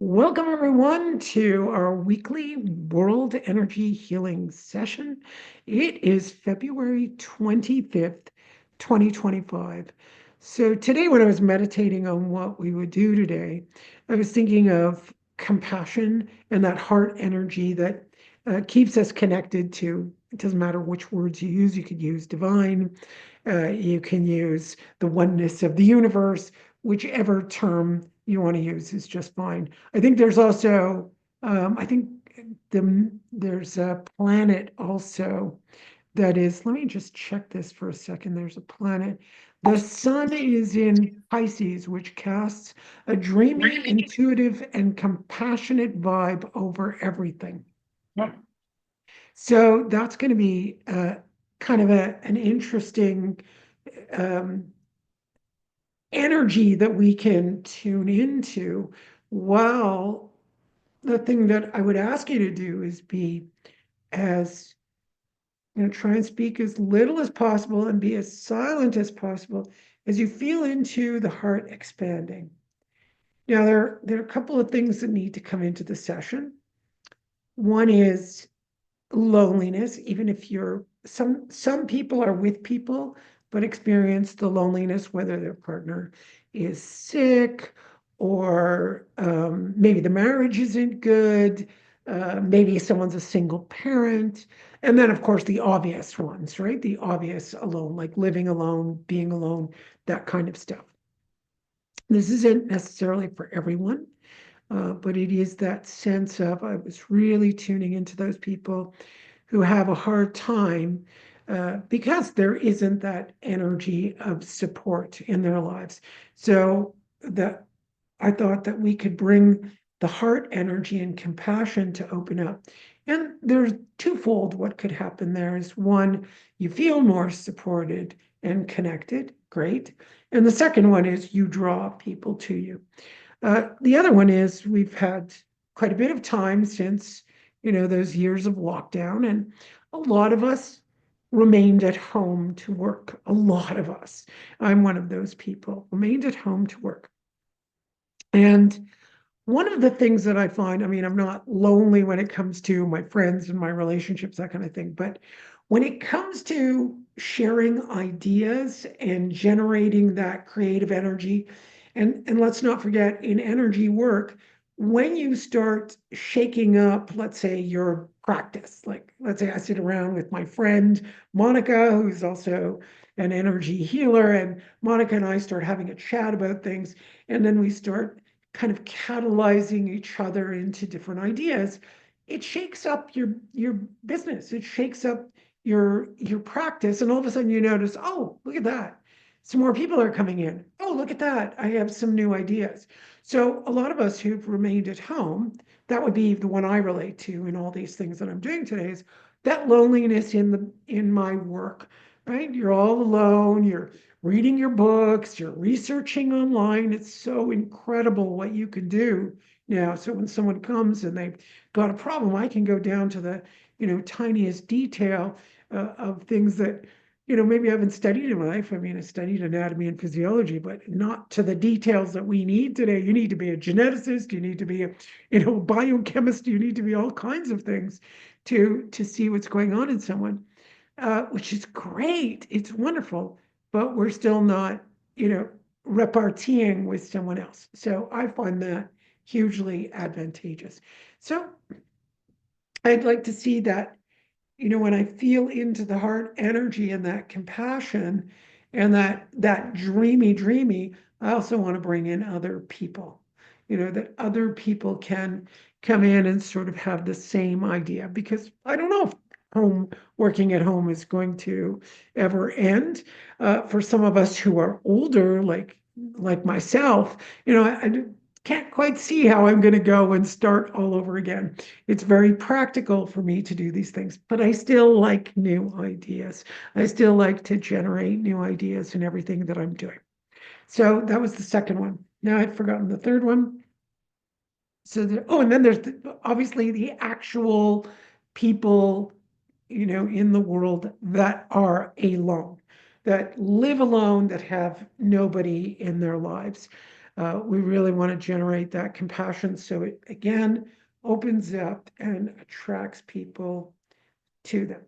Welcome, everyone, to our weekly World Energy Healing session. It is February 25th, 2025. So, today, when I was meditating on what we would do today, I was thinking of compassion and that heart energy that keeps us connected to. It doesn't matter which words you use, you could use divine, you can use the oneness of the universe, whichever term you want to use is just fine. I think there's also, I think there's a planet also that is, let me just check this for a second. There's a planet. The sun is in Pisces, which casts a dreamy, intuitive, and compassionate vibe over everything. So that's going to be kind of an interesting um, energy that we can tune into. While the thing that I would ask you to do is be as, try and speak as little as possible and be as silent as possible as you feel into the heart expanding. Now, there are a couple of things that need to come into the session. One is loneliness, even if you're some people are with people but experience the loneliness, whether their partner is sick or maybe the marriage isn't good, maybe someone's a single parent, and then of course the obvious ones, right? The obvious alone, like living alone, being alone, that kind of stuff. This isn't necessarily for everyone, but it is that sense of I was really tuning into those people who have a hard time because there isn't that energy of support in their lives. So that I thought that we could bring the heart energy and compassion to open up. And there's twofold what could happen there is one, you feel more supported and connected, great. And the second one is you draw people to you. The other one is we've had quite a bit of time since, those years of lockdown, and a lot of us remained at home to work. A lot of us. I'm one of those people, remained at home to work. And one of the things that I find, I mean, I'm not lonely when it comes to my friends and my relationships, that kind of thing, but when it comes to sharing ideas and generating that creative energy, and let's not forget in energy work, when you start shaking up, let's say your practice, like let's say I sit around with my friend Monica, who's also an energy healer, and Monica and I start having a chat about things, and then we start kind of catalyzing each other into different ideas, it shakes up your business. It shakes up your practice, and all of a sudden you notice, oh, look at that. Some more people are coming in. Oh, look at that. I have some new ideas. So a lot of us who've remained at home, that would be the one I relate to in all these things that I'm doing today, is that loneliness in my work, right? You're all alone, you're reading your books, you're researching online. It's so incredible what you can do now. So when someone comes and they've got a problem, I can go down to the, tiniest detail of things that, maybe I haven't studied in my life. I mean, I studied anatomy and physiology, but not to the details that we need today. You need to be a geneticist, you need to be a, biochemist, you need to be all kinds of things to see what's going on in someone, which is great. It's wonderful, but we're still not, reparteeing with someone else. So I find that hugely advantageous. So I'd like to see that, when I feel into the heart energy and that compassion and that dreamy, I also want to bring in other people, that other people can come in and sort of have the same idea, because I don't know if working at home is going to ever end. For some of us who are older, like myself, I can't quite see how I'm going to go and start all over again. It's very practical for me to do these things, but I still like new ideas. I still like to generate new ideas in everything that I'm doing. So that was the second one. Now I've forgotten the third one. So and then there's obviously the actual people, in the world that are alone, that live alone, that have nobody in their lives. We really want to generate that compassion. So it again opens up and attracts people to them.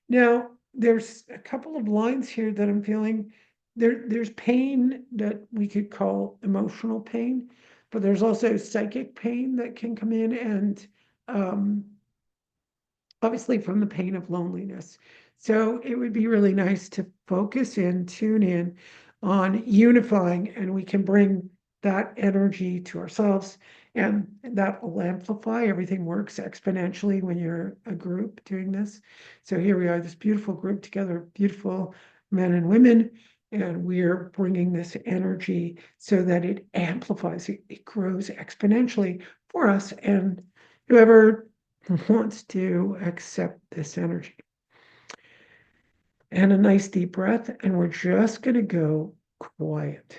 Now, there's a couple of lines here that I'm feeling. There's pain that we could call emotional pain, but there's also psychic pain that can come in, and um, obviously from the pain of loneliness. So it would be really nice to focus in, tune in on unifying, and we can bring that energy to ourselves, and that will amplify. Everything works exponentially when you're a group doing this. So here we are, this beautiful group together, beautiful men and women, and we're bringing this energy so that it amplifies, it grows exponentially for us and whoever wants to accept this energy. And a nice deep breath, and we're just going to go quiet.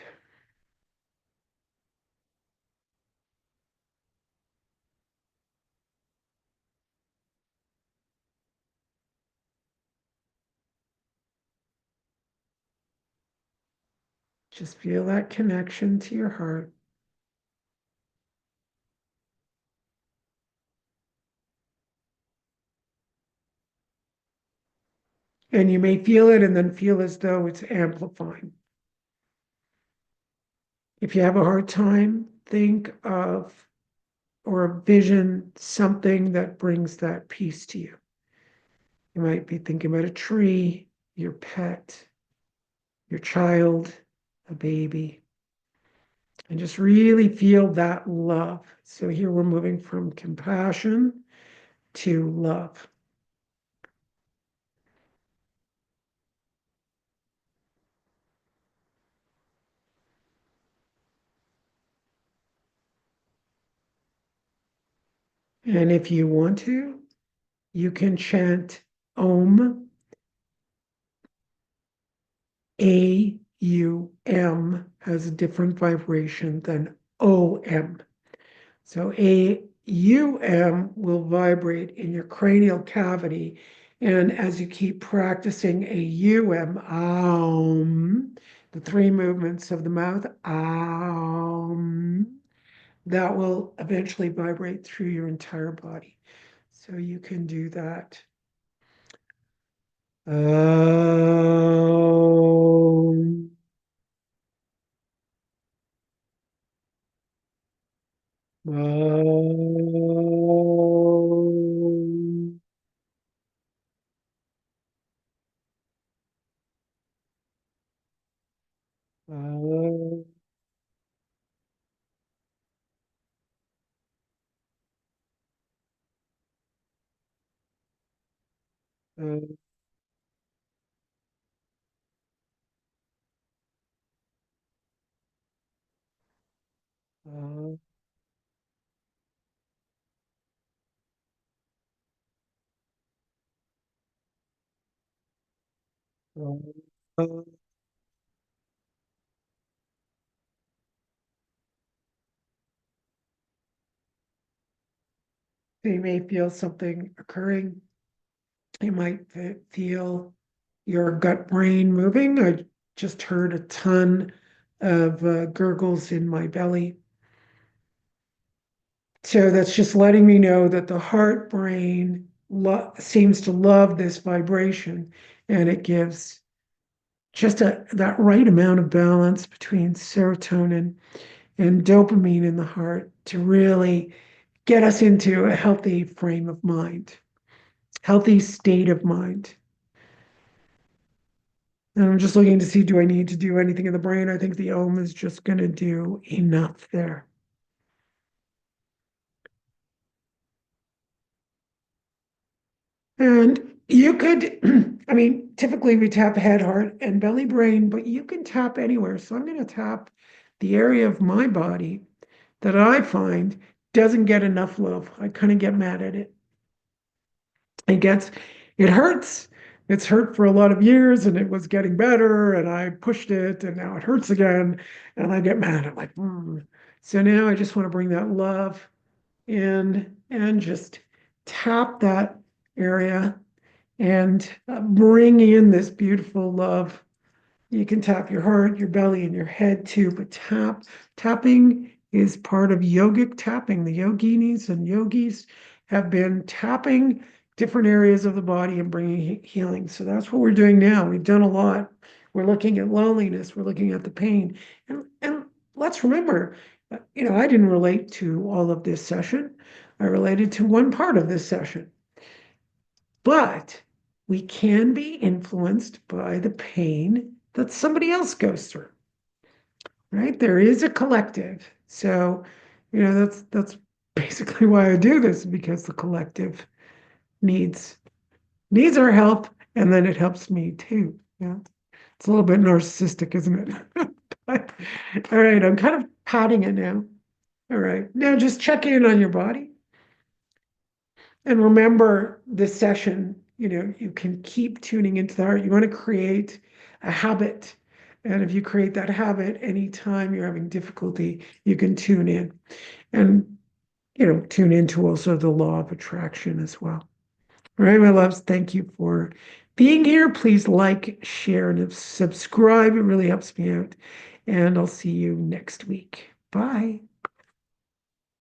Just feel that connection to your heart. And you may feel it and then feel as though it's amplifying. If you have a hard time, think of or vision something that brings that peace to you. You might be thinking about a tree, your pet, your child, a baby, and just really feel that love. So here we're moving from compassion to love. And if you want to, you can chant Om, A-U-M has a different vibration than O-M. So A-U-M will vibrate in your cranial cavity. And as you keep practicing A-U-M, the three movements of the mouth, that will eventually vibrate through your entire body. So you can do that. You may feel something occurring. You might feel your gut brain moving. I just heard a ton of gurgles in my belly. So that's just letting me know that the heart brain seems to love this vibration, and it gives just that right amount of balance between serotonin and dopamine in the heart to really get us into a healthy frame of mind, healthy state of mind. And I'm just looking to see, do I need to do anything in the brain? I think the Om is just going to do enough there. And you could, I mean, typically we tap head, heart, and belly brain, but you can tap anywhere. So I'm going to tap the area of my body that I find doesn't get enough love. I kind of get mad at it. It gets, it hurts. It's hurt for a lot of years and it was getting better and I pushed it and now it hurts again and I get mad. I'm like, So now I just want to bring that love in and just tap that area and bring in this beautiful love You can tap your heart, your belly, and your head too, but tapping is part of yogic tapping. The yoginis and yogis have been tapping different areas of the body and bringing healing. So that's what we're doing now. We've done a lot. We're looking at loneliness. We're looking at the pain. And let's remember, I didn't relate to all of this session. I related to one part of this session. But we can be influenced by the pain that somebody else goes through, right? There is a collective. So, that's basically why I do this, because the collective needs needs our help, and then it helps me too. Yeah. It's a little bit narcissistic, isn't it? But, all right, I'm kind of patting it now. All right. Now just check in on your body. And remember this session, you can keep tuning into the heart. You want to create a habit. And if you create that habit, anytime you're having difficulty, you can tune in and, tune into also the law of attraction as well. All right, my loves, thank you for being here. Please like, share, and subscribe. It really helps me out. And I'll see you next week. Bye.